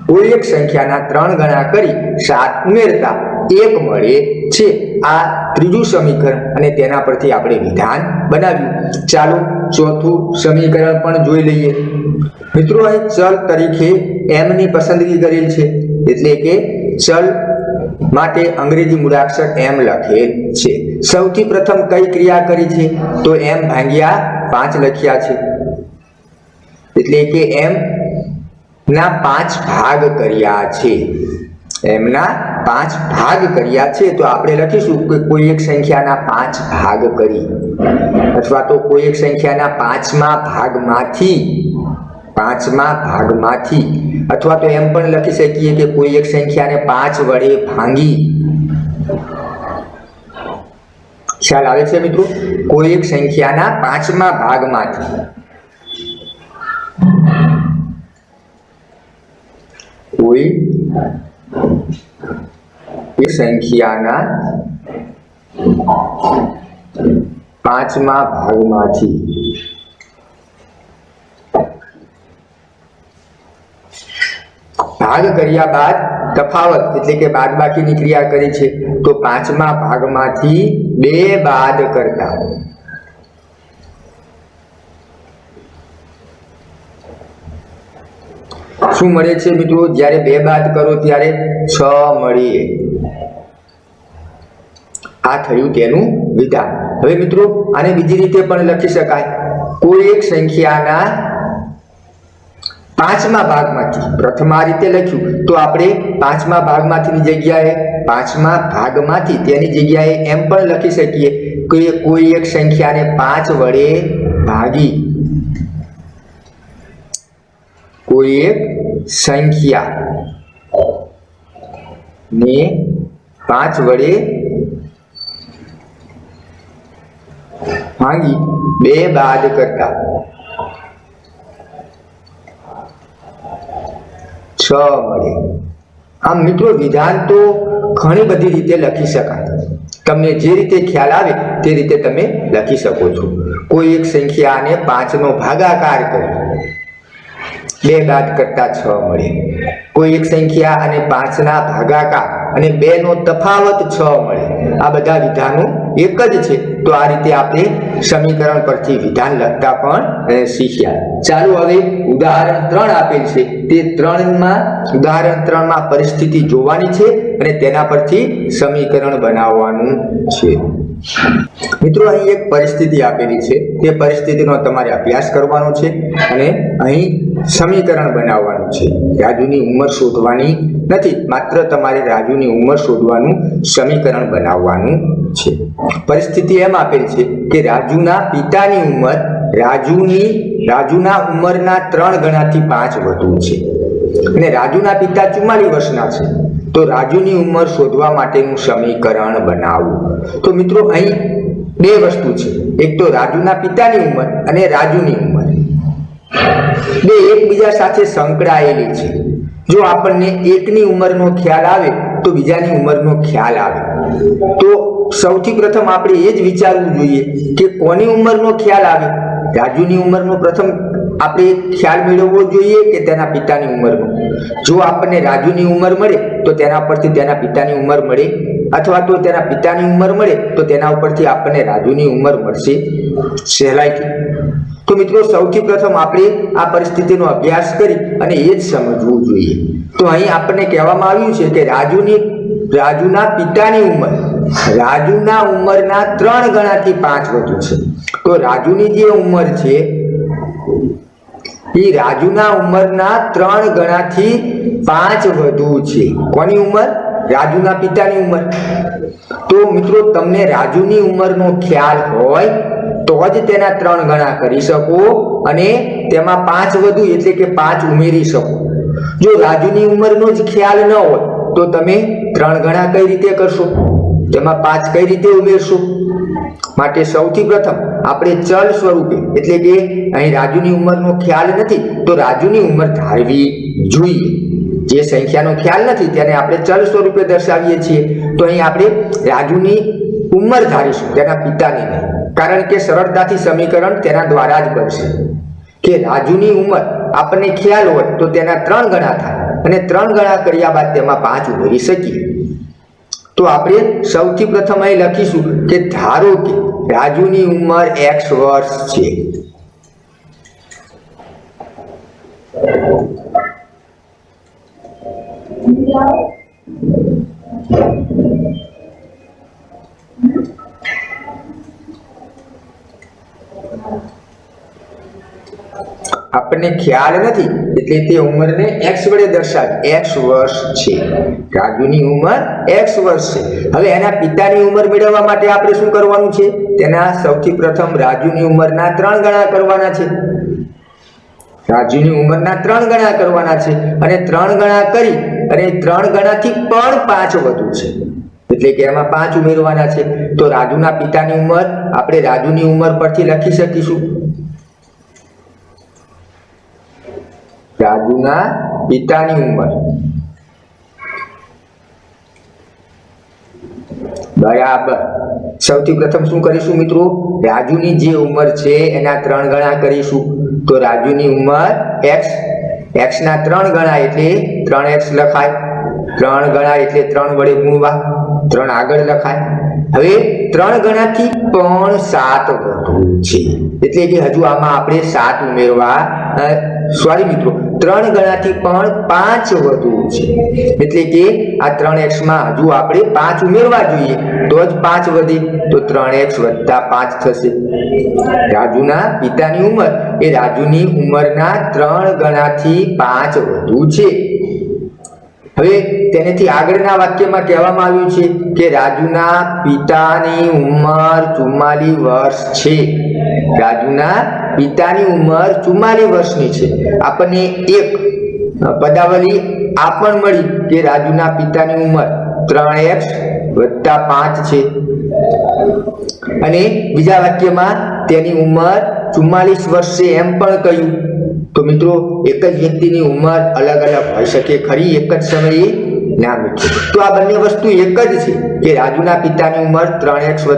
કોઈ એક સંખ્યાના 3 ગણા કરી 7 ઉમેરતા 1 મળે છે. આ ત્રીજું સમીકરણ અને તેના પરથી આપણે વિધાન બનાવ્યું. ચાલો ચોથું સમીકરણ પણ જોઈ લઈએ. મિત્રો અહીં ચલ તરીકે m ની પસંદગી કરેલ છે, એટલે કે ચલ માટે અંગ્રેજી મૂળાક્ષર m લખેલ છે. સૌથી પ્રથમ કઈ ક્રિયા કરી છે? તો m ભાગ્યા 5 લખ્યા છે, એટલે કે m ના 5 ભાગ કર્યા છે. m ના 5 ભાગ કર્યા છે, તો આપણે લખીશું કે કોઈ એક સંખ્યાના 5 ભાગ કરી, અથવા તો કોઈ એક સંખ્યાના 5મા ભાગમાંથી, અથવા તો એમ પણ લખી શકીએ કે કોઈ એક સંખ્યાને 5 વડે ભાંગી. ખ્યાલ આવે છે મિત્રો? કોઈ એક સંખ્યાના 5મા ભાગમાંથી, કોઈ એક સંખ્યાના 5મા ભાગમાંથી ભાગ કર્યા બાદ તફાવત એટલે કે બાદબાકીની ક્રિયા કરી છે, તો 5મા ભાગમાંથી 2 બાદ કરતા શું મળે છે મિત્રો? જ્યારે 2 બાદ કરો ત્યારે 6 મળે. આ થયું તેનું વિધાન. હવે મિત્રો આને બીજી રીતે પણ લખી શકાય. કોઈ એક સંખ્યાના 5મા ભાગમાંથી, પ્રથમ આ રીતે લખ્યું તો આપણે 5મા ભાગમાંથીની જગ્યાએ 5મા ભાગમાંથી તેની જગ્યાએ એમ પણ લખી શકીએ કે કોઈ એક સંખ્યાને 5 વડે ભાગી, કોઈ એક સંખ્યા ને 5 વડે ભાગી 2 બાદ કરતા 6 મળે. આમ મિત્રો વિધાન તો ઘણી બધી રીતે લખી શકાય. તમને જે રીતે ખ્યાલ આવે તે રીતે તમે લખી શકો છો. કોઈ એક સંખ્યાને 5 નો ભાગાકાર કરી 2 બાદ કરતા 6 મળે. કોઈ એક સંખ્યા અને 5 ના ભાગાકાર અને 2 નો તફાવત 6 મળે. આ બધા વિધાનો એક જ છે. તો આ રીતે આપણે સમીકરણ પરથી વિધાન લખતા પણ શીખ્યા. ચાલો હવે ઉદાહરણ 3 આપેલ છે, તે ઉદાહરણ 3 માં પરિસ્થિતિ જોવાની છે અને તેના પરથી સમીકરણ બનાવવાનું છે. મિત્રો અહીં એક પરિસ્થિતિ આપેલી છે, તે પરિસ્થિતિનો તમારે અભ્યાસ કરવાનો છે અને અહીં સમીકરણ બનાવવાનું છે. રાજુની ઉંમર શોધવાની નથી, માત્ર તમારે રાજુની ઉંમર શોધવાનું સમીકરણ બનાવવાનું છે. પરિસ્થિતિ એમ આપેલ છે કે રાજુના પિતાની ઉંમર રાજુના ઉંમરના 3 ગણાથી 5 વધુ છે અને રાજુના પિતા 44 વર્ષના છે. તો રાજુની ઉંમર શોધવા માટેનું સમીકરણ બનાવવું. તો મિત્રો અહીં બે વસ્તુ છે, એક તો રાજુના પિતાની ઉંમર અને રાજુની ઉંમર, બે એકબીજા સાથે સંકળાયેલી છે. જો આપણને એકની ઉંમરનો ખ્યાલ આવે તો બીજાની ઉંમરનો ખ્યાલ આવે. તો સૌથી પ્રથમ આપણે એ જ વિચારવું જોઈએ કે કોની ઉંમરનો ખ્યાલ આવે. રાજુની ઉંમરનો પ્રથમ આપણે ખ્યાલ મેળવવો જોઈએ કે તેના પિતાની ઉંમરનો. જો આપણને રાજુની ઉંમર મળે તો તેના પરથી તેના પિતાની ઉંમર મળે, અથવા તો તેના પિતાની ઉંમર મળે તો તેના ઉપરથી આપણને રાજુની ઉંમર મળશે સહેલાઈથી. તો મિત્રો સૌથી પ્રથમ આપણે આ પરિસ્થિતિનો અભ્યાસ કરી અને એ જ સમજવું જોઈએ. તો અહીં આપણને કહેવામાં આવ્યું છે કે રાજુના પિતાની ઉંમર રાજુના ઉંમરના 3 ગણાથી 5 વધુ છે. તો રાજુની જે ઉંમર છે એ રાજુના ઉંમરના 3 ગણાથી 5 વધુ છે. કોની ઉંમર? રાજુના પિતાની ઉંમર. તો મિત્રો તમને રાજુની ઉંમરનો ખ્યાલ હોય તો જ તેના 3 ગણા કરી શકો અને તેમાં 5 વધુ એટલે કે 5 ઉમેરી શકો. જો રાજુની ઉંમરનો જ ખ્યાલ ન હોય તો તમે 3 ગણા કઈ રીતે કરશો, તેમાં 5 કઈ રીતે ઉમેરશો? માટે સૌથી પ્રથમ આપણે ચલ સ્વરૂપે, એટલે કે અહીં રાજુની ઉંમરનો ખ્યાલ નથી તો રાજુની ઉંમર ધારવી જોઈએ. જે સંખ્યાનો ખ્યાલ નથી તેને આપણે ચલ સ્વરૂપે દર્શાવીએ છીએ. તો અહીં આપણે રાજુની ઉંમર ધારીશું, તેના પિતાની નહીં, કારણ કે સરળતાથી સમીકરણ તેના દ્વારા જ બનશે. કે રાજુની ઉંમર આપણને ખ્યાલ હોય તો તેના 3 ગણા થાય અને 3 ગણા કર્યા બાદ તેમાં 5 ઉમેરી શકીએ. તો આપણે સૌથી પ્રથમ અહીં લખીશું કે ધારો કે રાજુની ઉંમર x વર્ષ છે. આપણને ખ્યાલ નથી એટલે તે ઉંમરને x વડે દર્શાવી, x વર્ષ છે. રાજુની ઉંમર x વર્ષ છે. હવે એના પિતાની ઉંમર મેળવવા માટે આપણે શું કરવાનું છે? તેના સૌથી પ્રથમ રાજુની ઉંમરના 3 ગણા કરવાના છે. રાજુની ઉંમરના 3 ગણા કરવાના છે અને 3 ગણા કરી અને 3 ગણાથી પણ 5 વધુ છે એટલે કે એમાં 5 ઉમેરવાના છે. તો રાજુના પિતાની ઉંમર આપણે રાજુની ઉંમર પરથી લખી શકીશું. રાજુના પિતાની ઉંમર બરાબર સૌથી પ્રથમ શું કરીશું મિત્રો? રાજુની જે ઉંમર છે એના 3 ગણા કરીશું. તો રાજુની ઉંમર x ના 3 ગણા એટલે 3x લખાય. 3 ગણા એટલે 3 વડે ગુણવા, 3 આગળ લખાય. હવે 3 ગણાથી પણ 7 વધુ છે એટલે કે હજુ આમાં આપણે 7 ઉમેરવા, સોરી મિત્રો, 3 ગણાથી પણ 5 વધુ છે એટલે કે આ 3x માં હજુ આપણે 5 ઉમેરવા જોઈએ તો જ 5 વધે. તો 3x + 5 થશે. રાજુના પિતાની ઉંમર એ રાજુની ઉંમરના 3 ગણાથી 5 વધુ છે. હવે તેનેથી આગળના વાક્યમાં કહેવામાં આવ્યું છે કે રાજુના પિતાની ઉંમર 44 વર્ષ છે. રાજુના પિતાની ઉંમર 44 વર્ષની છે. આપણને એક પદાવલી આ પણ મળી કે રાજુના પિતાની ઉંમર 3x + 5 છે અને બીજા વાક્યમાં તેની ઉંમર 44 વર્ષ છે એમ પણ કહ્યું. તો મિત્રો એક જ વ્યક્તિની ઉંમર અલગ અલગ હોઈ શકે ખરી એક જ સમયે? ના મિત્રો, તો આ બંને વસ્તુ એક જ છે કે રાજુના પિતાની ઉંમર 3x +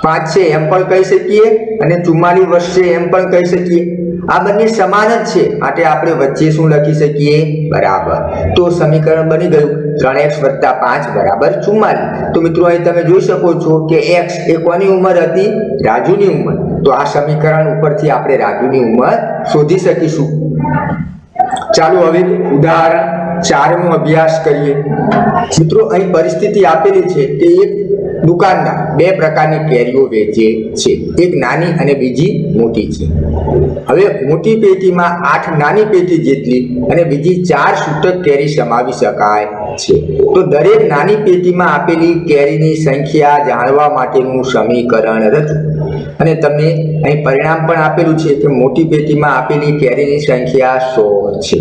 5 છે એમ પણ કહી શકીએ અને 44 વર્ષ છે એમ પણ કહી શકીએ. આ બંને સમાન જ છે માટે આપણે વચ્ચે શું લખી શકીએ? બરાબર. તો સમીકરણ બની ગયું 3x + 5 = 44. તો મિત્રો અહીં તમે જોઈ શકો છો કે x એ કોની ઉંમર હતી? રાજુની ઉંમર. તો આ સમીકરણ ઉપરથી આપણે રાજુની ઉંમર શોધી શકીશું. ચાલો હવે ઉદાહરણ 4 નો અભ્યાસ કરીએ. મિત્રો અહીં પરિસ્થિતિ આપેલી છે કે એક દુકાનદાર 2 પ્રકારની કેરીઓ વેચે છે. એક નાની અને બીજી મોટી છે. હવે મોટી પેટીમાં 8 નાની પેટી જેટલી અને બીજી 4 છૂટક કેરી સમાવી શકાય છે. તો દરેક નાની પેટીમાં આપેલી કેરીની સંખ્યા જાણવા માટેનું સમીકરણ રચો. અને તમને અહીં પરિણામ પણ આપેલું છે કે મોટી પેટીમાં આપેલી કેરીની સંખ્યા 100 છે.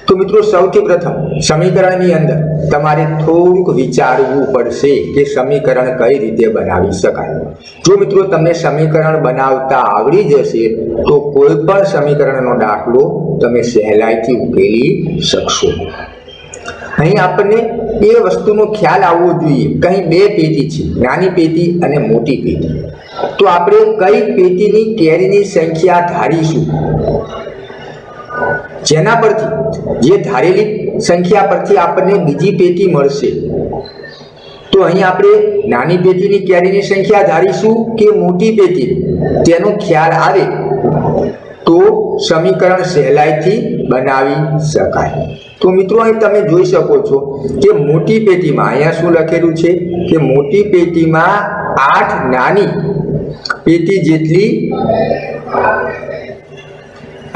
તો મિત્રો સૌથી પ્રથમ સમીકરણની અંદર તમારે થોડુંક વિચારવું પડશે કે સમીકરણ કઈ રીતે બનાવી શકાય. જો મિત્રો તમને સમીકરણ બનાવતા આવડી જશે તો કોઈ પણ સમીકરણનો દાખલો તમે સહેલાઈથી ઉકેલી શકશો. અહીં આપણને એ વસ્તુનો ખ્યાલ આવવો જોઈએ કે અહીં બે પેટી છે, નાની પેટી અને મોટી પેટી. તો આપણે કઈ પેટીની કેરીની સંખ્યા ધારીશું, જેના પરથી જે ધારેલી સંખ્યા પરથી આપણને બીજી પેટી મળશે. તો અહીં આપણે નાની પેટીની કેરીની સંખ્યા ધારીશું કે મોટી પેટીની, તેનો ખ્યાલ આવે તો સમીકરણ સહેલાઈથી બનાવી શકાય. તો મિત્રો અહીં તમે જોઈ શકો છો કે મોટી પેટીમાં અહીંયા શું લખેલું છે કે મોટી પેટીમાં 8 નાની પેટી જેટલી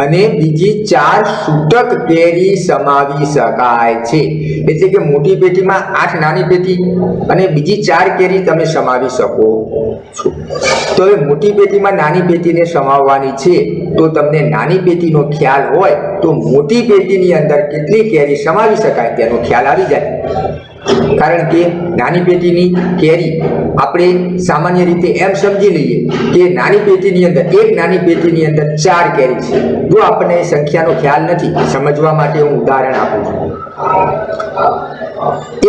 અને બીજી 4 છૂટક કેરી સમાવી શકાય છે. એટલે કે મોટી પેટીમાં 8 નાની પેટી અને બીજી 4 કેરી તમે સમાવી શકો છો. તો હવે મોટી પેટીમાં નાની પેટીને સમાવવાની છે તો તમને નાની પેટીનો ખ્યાલ હોય તો મોટી પેટીની અંદર કેટલી કેરી સમાવી શકાય તેનો ખ્યાલ આવી જાય. કારણ કે નાની પેટીની કેરી આપણે સામાન્ય રીતે એમ સમજી લઈએ કે નાની પેટીની અંદર નાની પેટીની અંદર 4 કેરી છે. જો આપણને એ સંખ્યાનો ખ્યાલ નથી, સમજવા માટે હું ઉદાહરણ આપું છું.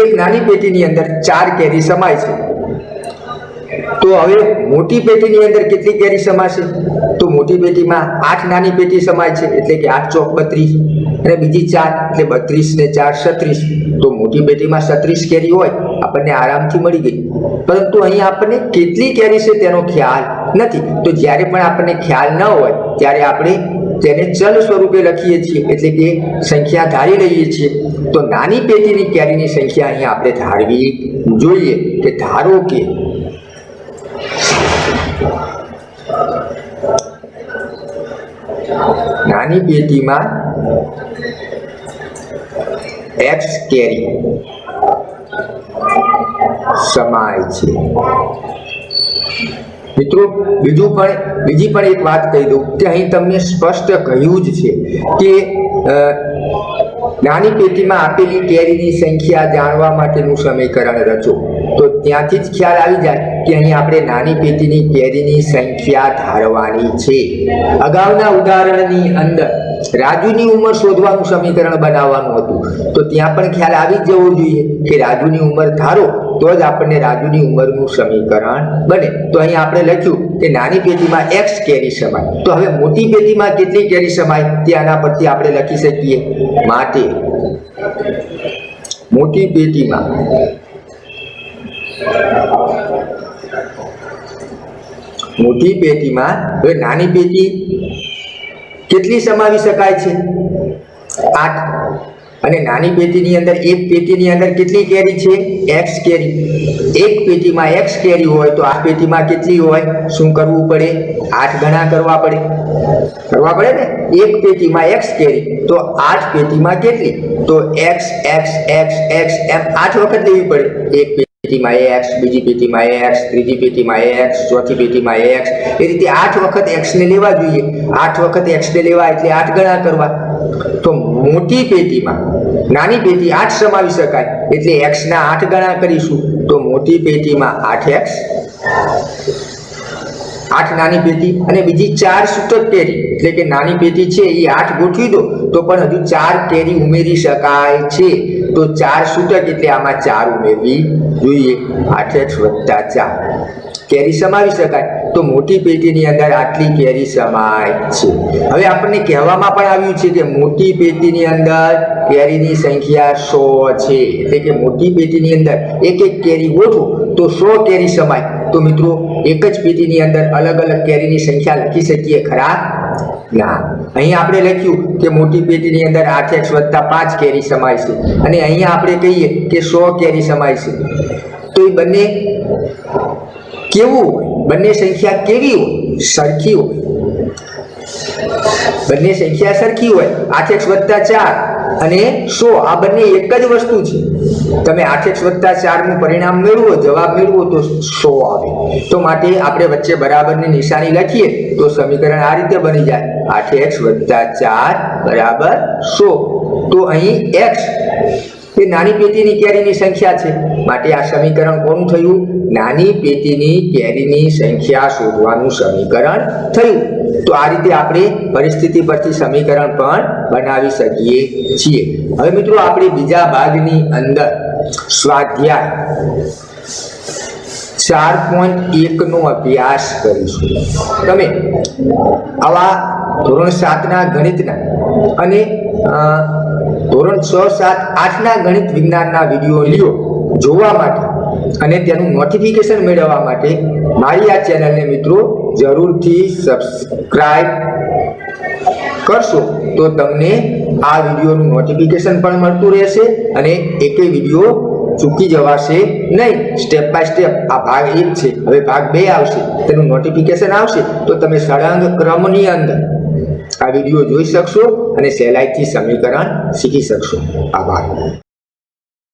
એક નાની પેટીની અંદર 4 કેરી સમાય છે. તો હવે મોટી પેટીની અંદર કેટલી કેરી સમાશે? તો મોટી પેટીમાં 8 નાની પેટી સમાય છે, એટલે કે 8 ચોક 32 અને બીજી 4 એટલે 32 ને 4 36. તો મોટી પેટીમાં 36 કેરી હોય આપણને આરામથી મળી ગઈ. પરંતુ અહીં આપણને કેટલી કેરી છે તેનો ખ્યાલ નથી. તો જ્યારે પણ આપણને ખ્યાલ ન હોય ત્યારે આપણે તેને ચલ સ્વરૂપે લખીએ છીએ, એટલે કે સંખ્યા ધારી લઈએ છીએ. તો નાની પેટીની કેરીની સંખ્યા અહીં આપણે ધારવી જોઈએ કે ધારો કે નાની પેટીમાં x કેરી સમાય છે. મિત્રો બીજી પણ એક વાત કહી દઉં કે અહીં તમને સ્પષ્ટ કહ્યું જ છે કે નાની પેટીમાં આપેલી કેરીની સંખ્યા જાણવા માટેનું સમીકરણ રચો. તો ત્યાંથી જ ખ્યાલ આવી જાય કે અહીં આપણે નાની પેટીની કેરીની સંખ્યા ધારવાની છે. અગાઉના ઉદાહરણની અંદર રાજુની ઉંમર શોધવાનું સમીકરણ બનાવવાનું હતું. તો ત્યાં પણ ખ્યાલ આવી જ જવો જોઈએ કે રાજુની ઉંમર ધારો તો જ આપણને રાજુની ઉંમરનું સમીકરણ બને. તો અહીં આપણે લખ્યું કે નાની પેટીમાં x કેરી સમાય. તો હવે મોટી પેટીમાં કેટલી કેરી સમાય તે આના પરથી આપણે લખી શકીએ. માટે મોટી પેટીમાં હવે નાની પેટી કેટલી સમાવી શકાય છે? 8. અને નાની પેટીની અંદર એક પેટીની અંદર કેટલી કેરી છે? x કેરી. એક પેટીમાં x કેરી હોય તો આ પેટીમાં કેટલી હોય? શું કરવું પડે? 8 ગણા કરવા પડે ને. એક પેટીમાં x કેરી તો 8 પેટીમાં કેટલી? તો x x x x એમ 8 વખત લેવી પડે. એક પેટીમાં x, બીજી પેટીમાં x, ત્રીજી પેટીમાં x, ચોથી પેટીમાં x, એ રીતે 8 વખત x ને લેવા જોઈએ. 8 વખત x ને લેવા એટલે 8 ગણા કરવા. તો મોટી પેટીમાં નાની પેટી 8 સમાવી શકાય એટલે x ના 8 ગણા કરીશું. તો મોટી પેટીમાં 8x, 8 નાની પેટી અને બીજી 4 છૂટક કેરી, એટલે કે નાની પેટી છે એ 8 ગોઠવી દો તો પણ હજુ 4 કેરી ઉમેરી શકાય છે. તો 4 છૂટક એટલે આમાં 4 ઉમેરવી જોઈએ. 8x + 4 કેરી સમાવી શકાય. તો મોટી પેટીની અંદર આટલી કેરી સમાય છે. હવે આપણને કહેવામાં પણ આવ્યું છે કે મોટી પેટીની અંદર કેરીની સંખ્યા 100 છે. એટલે કે મોટી પેટીની અંદર એક કેરી ગોઠવો તો 100 કેરી સમાય. તો મિત્રો એક જ પેટીની અંદર અલગ અલગ કેરીની સંખ્યા લખી શકીએ ખરા? ના. અહીં આપણે લખ્યું કે મોટી પેટીની અંદર 8x + 5 કેરી સમાય છે અને અહીંયા આપણે કહીએ કે 100 કેરી સમાય છે. તો એ બંને કેવું હોય? બંને સંખ્યા કેવી હોય? સરખી હોય. બંને સંખ્યા સરખી હોય, 8x + 4 અને 100 આ બંને એક જ વસ્તુ છે. તમે 8x + 4 નું પરિણામ મેળવો, જવાબ મેળવો તો 100 આવે. તો માટે આપણે વચ્ચે બરાબરની નિશાની લખીએ તો સમીકરણ આ રીતે બની જાય, 8x + 4 = 100. તો અહીં x એ નાની પેટીની કેરીની સંખ્યા છે, માટે આ સમીકરણ કોનું થયું? નાની પેટીની કેરીની સંખ્યા શોધવાનું સમીકરણ થયું. તો આ રીતે આપણે પરિસ્થિતિ પરથી સમીકરણ પણ બનાવી શકીએ છીએ. હવે મિત્રો આપણે બીજા ભાગની અંદર સ્વાધ્યાય 4.1 નો અભ્યાસ કરીશું. તમે આવા ધોરણ 7 ના ગણિતના અને ધોરણ 6, 7, 8 ના ગણિત વિજ્ઞાનના વિડીયો જોવા માટે અને તેનું નોટિફિકેશન મેળવવા માટે મારી આ ચેનલને મિત્રો જરૂરથી સબસ્ક્રાઇબ કરશો તો તમને આ વિડીયોનું નોટિફિકેશન પણ મળતું રહેશે અને એકેય વિડીયો ચૂકી જવાશે નહીં. સ્ટેપ બાય સ્ટેપ આ ભાગ 1 છે, હવે ભાગ 2 આવશે, તેનું નોટિફિકેશન આવશે તો તમે સળંગ ક્રમની અંદર આ વિડીયો જોઈ શકશો અને સહેલાઈથી સમીકરણ શીખી શકશો. આભાર.